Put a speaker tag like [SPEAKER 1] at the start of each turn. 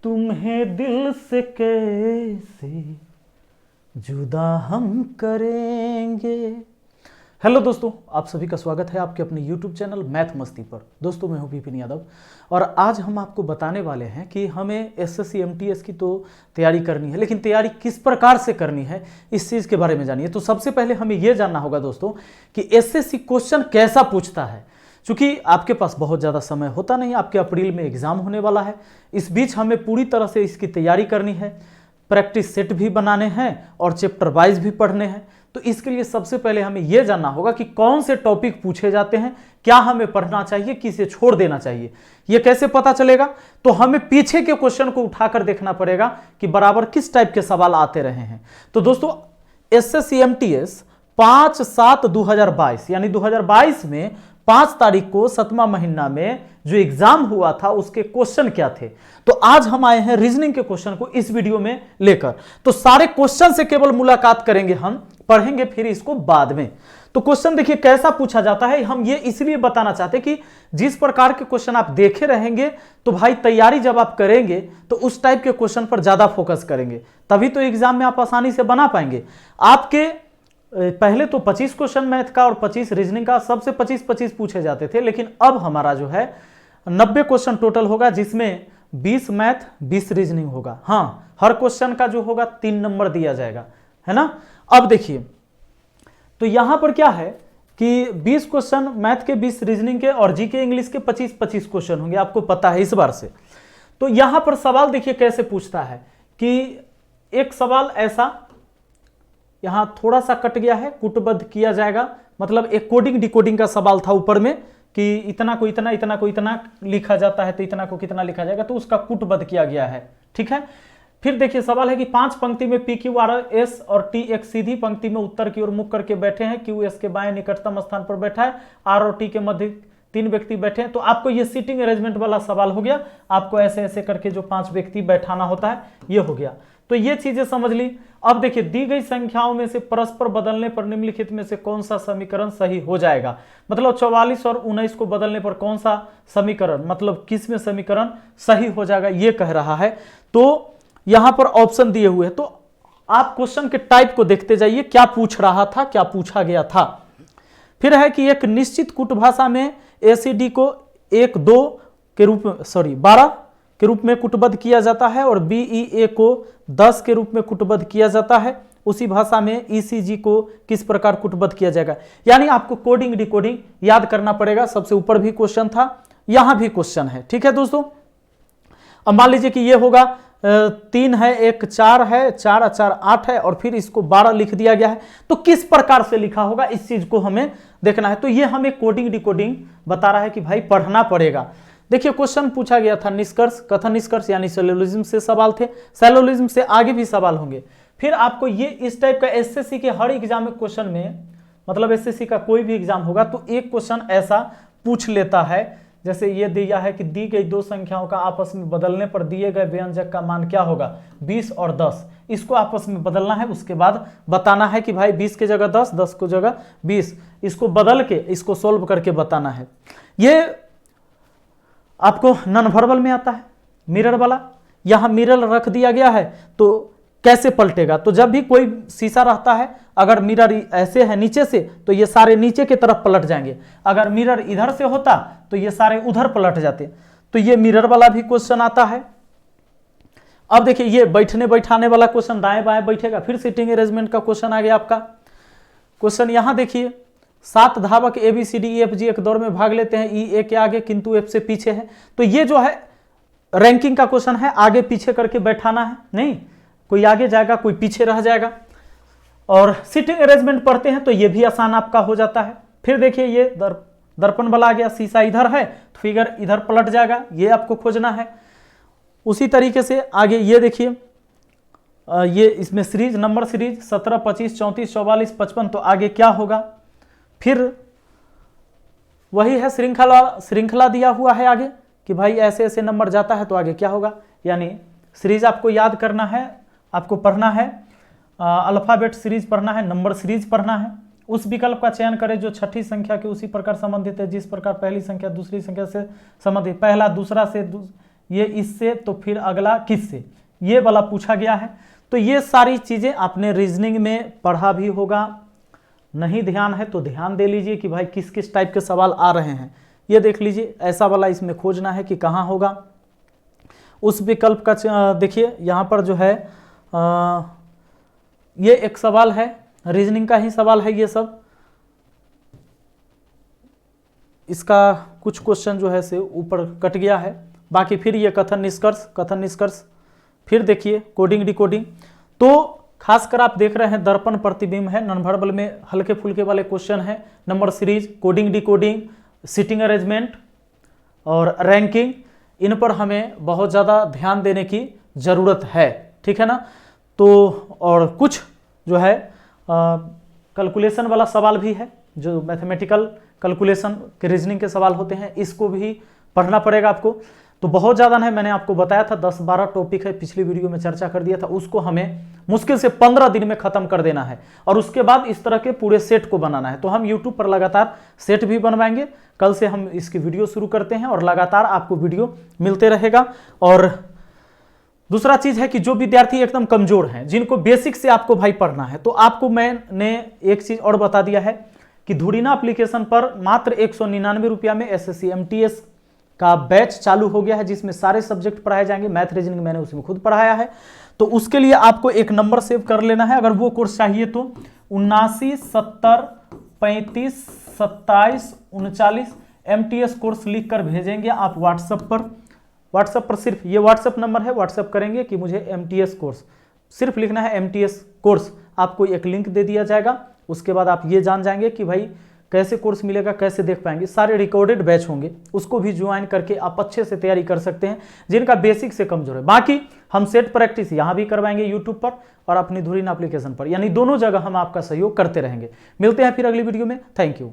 [SPEAKER 1] तुम्हें दिल से कैसे जुदा हम करेंगे। हेलो दोस्तों, आप सभी का स्वागत है आपके अपने YouTube चैनल मैथ मस्ती पर। दोस्तों मैं हूं विपिन यादव और आज हम आपको बताने वाले हैं कि हमें एसएससी एमटीएस की तो तैयारी करनी है, लेकिन तैयारी किस प्रकार से करनी है इस चीज़ के बारे में जानिए। तो सबसे पहले हमें यह जानना होगा दोस्तों कि एसएससी क्वेश्चन कैसा पूछता है। चूंकि आपके पास बहुत ज़्यादा समय होता नहीं, आपके अप्रैल में एग्जाम होने वाला है, इस बीच हमें पूरी तरह से इसकी तैयारी करनी है, प्रैक्टिस सेट भी बनाने हैं और चैप्टर वाइज भी पढ़ने हैं। तो इसके लिए सबसे पहले हमें यह जानना होगा कि कौन से टॉपिक पूछे जाते हैं, क्या हमें पढ़ना चाहिए, किसे छोड़ देना चाहिए। यह कैसे पता चलेगा? तो हमें पीछे के क्वेश्चन को उठाकर देखना पड़ेगा कि बराबर किस टाइप के सवाल आते रहे हैं। तो दोस्तों एसएससी एमटीएस 5/7/2022 यानी 2022 में 5 तारीख को 7वां महीना में जो एग्जाम हुआ था उसके क्वेश्चन क्या थे। तो आज हम आए हैं रीजनिंग के क्वेश्चन को इस वीडियो में लेकर। तो सारे क्वेश्चन से केवल मुलाकात करेंगे, हम पढ़ेंगे फिर इसको बाद में। तो क्वेश्चन देखिए कैसा पूछा जाता है। हम ये इसलिए बताना चाहते हैं कि जिस प्रकार के क्वेश्चन आप देखे रहेंगे तो भाई तैयारी जब आप करेंगे तो उस टाइप के क्वेश्चन पर ज्यादा फोकस करेंगे, तभी तो एग्जाम में आप आसानी से बना पाएंगे। आपके पहले तो 25 क्वेश्चन मैथ का और 25 रीजनिंग का, सबसे 25-25 पूछे जाते थे, लेकिन अब हमारा जो है 90 क्वेश्चन टोटल होगा, जिसमें 20 मैथ 20 रीजनिंग होगा। हाँ, हर क्वेश्चन का जो होगा 3 नंबर दिया जाएगा, है ना। अब देखिए तो यहां पर क्या है कि 20 क्वेश्चन मैथ के, 20 रीजनिंग के और जीके इंग्लिश के 25-25 क्वेश्चन होंगे, आपको पता है इस बार से। तो यहां पर सवाल देखिए कैसे पूछता है कि एक सवाल ऐसा यहां थोड़ा सा कट गया है, कूटबद्ध किया जाएगा, मतलब एक कोडिंग डिकोडिंग का सवाल था ऊपर में कि इतना को इतना, इतना को इतना लिखा जाता है तो इतना को कितना लिखा जाएगा, तो उसका कूटबद्ध किया गया है। ठीक है। फिर देखिए सवाल है कि 5 पंक्ति में पी क्यू आर एस और टी एक सीधी पंक्ति में उत्तर की ओर मुख करके बैठे हैं, क्यू एस के बाएं निकटतम स्थान पर बैठा है, आर और टी के मध्य 3 व्यक्ति बैठे हैं। तो आपको ये सीटिंग अरेंजमेंट वाला सवाल हो गया, आपको ऐसे ऐसे करके जो 5 व्यक्ति बैठाना होता है ये हो गया। तो ये चीजें समझ ली। अब देखिए दी गई संख्याओं में से परस्पर बदलने पर निम्नलिखित में से कौन सा समीकरण सही हो जाएगा। मतलब 44 और 19 को बदलने पर कौन सा समीकरण, मतलब किस में समीकरण सही हो जाएगा, ये कह रहा है। तो यहां पर ऑप्शन दिए हुए हैं, तो आप क्वेश्चन के टाइप को देखते जाइए, क्या पूछ रहा था, क्या पूछा गया था। फिर है कि एक निश्चित कूट भाषा में एसीडी को 1-2 के रूप में 12 के रूप में कूटबद्ध किया जाता है और बीईए को 10 के रूप में कूटबद्ध किया जाता है। उसी भाषा में ईसीजी को किस प्रकार कूटबद्ध किया जाएगा। यानी आपको कोडिंग डिकोडिंग याद करना पड़ेगा। सबसे ऊपर भी क्वेश्चन था, यहां भी क्वेश्चन है। ठीक है दोस्तों। अब मान लीजिए कि ये होगा 3 है, 1 4 है, 4 4 8 है और फिर इसको 12 लिख दिया गया है। तो किस प्रकार से लिखा होगा इस चीज को हमें देखना है। तो ये हमें कोडिंग डिकोडिंग बता रहा है कि भाई पढ़ना पड़ेगा। देखिए क्वेश्चन पूछा गया था निष्कर्ष, कथन निष्कर्ष यानी सैलोलिज्म से सवाल थे, सैलोलिज्म से आगे भी सवाल होंगे। फिर आपको ये इस टाइप का एसएससी के हर एग्जाम में क्वेश्चन में, मतलब एसएससी का कोई भी एग्जाम होगा तो एक क्वेश्चन ऐसा पूछ लेता है, जैसे ये दिया है कि दी गई 2 संख्याओं का आपस में बदलने पर दिए गए व्यंजक का मान क्या होगा, 20 और 10। इसको आपस में बदलना है, उसके बाद बताना है कि भाई 20 की जगह 10, 10 की जगह 20, इसको बदल के इसको सोल्व करके बताना है। ये आपको नॉन वर्बल में आता है, मिरर वाला। यहां मिरर रख दिया गया है तो कैसे पलटेगा। तो जब भी कोई शीशा रहता है, अगर मिरर ऐसे है नीचे से तो ये सारे नीचे की तरफ पलट जाएंगे, अगर मिरर इधर से होता तो ये सारे उधर पलट जाते। तो ये मिरर वाला भी क्वेश्चन आता है। अब देखिए ये बैठने बैठाने वाला क्वेश्चन, दाएं बाएं बैठेगा। फिर सीटिंग अरेंजमेंट का क्वेश्चन आ गया आपका। क्वेश्चन यहां देखिए 7 धावक ABCDEFG एक दौड़ में भाग लेते हैं, E के आगे किंतु F से पीछे है। तो ये जो है रैंकिंग का क्वेश्चन है, आगे पीछे करके बैठाना है, नहीं कोई आगे जाएगा कोई पीछे रह जाएगा। और सीटिंग अरेंजमेंट पढ़ते हैं तो ये भी आसान आपका हो जाता है। फिर देखिए ये दर्पण वाला आ गया, शीशा इधर है तो फिगर इधर पलट जाएगा, ये आपको खोजना है। उसी तरीके से आगे ये देखिए, ये इसमें सीरीज नंबर सीरीज 17 25 34 44 55, तो आगे क्या होगा। फिर वही है श्रृंखला दिया हुआ है आगे कि भाई ऐसे ऐसे नंबर जाता है तो आगे क्या होगा। यानी सीरीज आपको याद करना है, आपको पढ़ना है, अल्फाबेट सीरीज पढ़ना है, नंबर सीरीज पढ़ना है। उस विकल्प का चयन करें जो छठी संख्या के उसी प्रकार संबंधित है जिस प्रकार पहली संख्या दूसरी संख्या से संबंधित, पहला दूसरा से ये इससे, तो फिर अगला किससे, ये वाला पूछा गया है। तो ये सारी चीजें आपने रीजनिंग में पढ़ा भी होगा, नहीं ध्यान है तो ध्यान दे लीजिए कि भाई किस किस टाइप के सवाल आ रहे हैं। ये देख लीजिए, ऐसा वाला इसमें खोजना है कि कहाँ होगा। उस विकल्प का देखिए यहाँ पर जो है ये एक सवाल है, रीजनिंग का ही सवाल है ये सब। इसका कुछ क्वेश्चन जो है से ऊपर कट गया है, बाकी फिर ये कथन निष्कर्ष, फिर देखिए कोडिंग डिकोडिंग। तो खासकर आप देख रहे हैं दर्पण प्रतिबिंब है, नॉन वर्बल में हल्के फुल्के वाले क्वेश्चन है, number series, coding decoding, seating arrangement और रैंकिंग, इन पर हमें बहुत ज़्यादा ध्यान देने की ज़रूरत है, ठीक है ना। तो और कुछ जो है कैलकुलेशन वाला सवाल भी है, जो मैथमेटिकल कैलकुलेशन के रीजनिंग के सवाल होते हैं, इसको भी पढ़ना पड़ेगा आपको। तो बहुत ज़्यादा नहीं, मैंने आपको बताया था 10-12 टॉपिक है, पिछली वीडियो में चर्चा कर दिया था, उसको हमें मुश्किल से 15 दिन में खत्म कर देना है और उसके बाद इस तरह के पूरे सेट को बनाना है। तो हम YouTube पर लगातार सेट भी बनवाएंगे, कल से हम इसकी वीडियो शुरू करते हैं और लगातार आपको वीडियो मिलते रहेगा। और दूसरा चीज है कि जो विद्यार्थी एकदम कमजोर हैं, जिनको बेसिक से आपको भाई पढ़ना है, तो आपको मैंने एक चीज और बता दिया है कि धुरीना एप्लीकेशन पर मात्र 199 रुपया में SSC MTS का बैच चालू हो गया है, जिसमें सारे सब्जेक्ट पढ़ाए जाएंगे। मैथ रीजनिंग मैंने उसमें खुद पढ़ाया है। तो उसके लिए आपको एक नंबर सेव कर लेना है, अगर वो कोर्स चाहिए तो 79 70 35 27 39 MTS कोर्स लिख कर भेजेंगे आप व्हाट्सएप पर सिर्फ ये व्हाट्सएप नंबर है, व्हाट्सएप करेंगे कि मुझे MTS कोर्स, सिर्फ लिखना है MTS कोर्स, आपको एक लिंक दे दिया जाएगा। उसके बाद आप ये जान जाएंगे कि भाई कैसे कोर्स मिलेगा, कैसे देख पाएंगे। सारे रिकॉर्डेड बैच होंगे, उसको भी ज्वाइन करके आप अच्छे से तैयारी कर सकते हैं, जिनका बेसिक से कमजोर है। बाकी हम सेट प्रैक्टिस यहाँ भी करवाएंगे यूट्यूब पर और अपनी धुरीना एप्लीकेशन पर, यानी दोनों जगह हम आपका सहयोग करते रहेंगे। मिलते हैं फिर अगली वीडियो में। Thank you.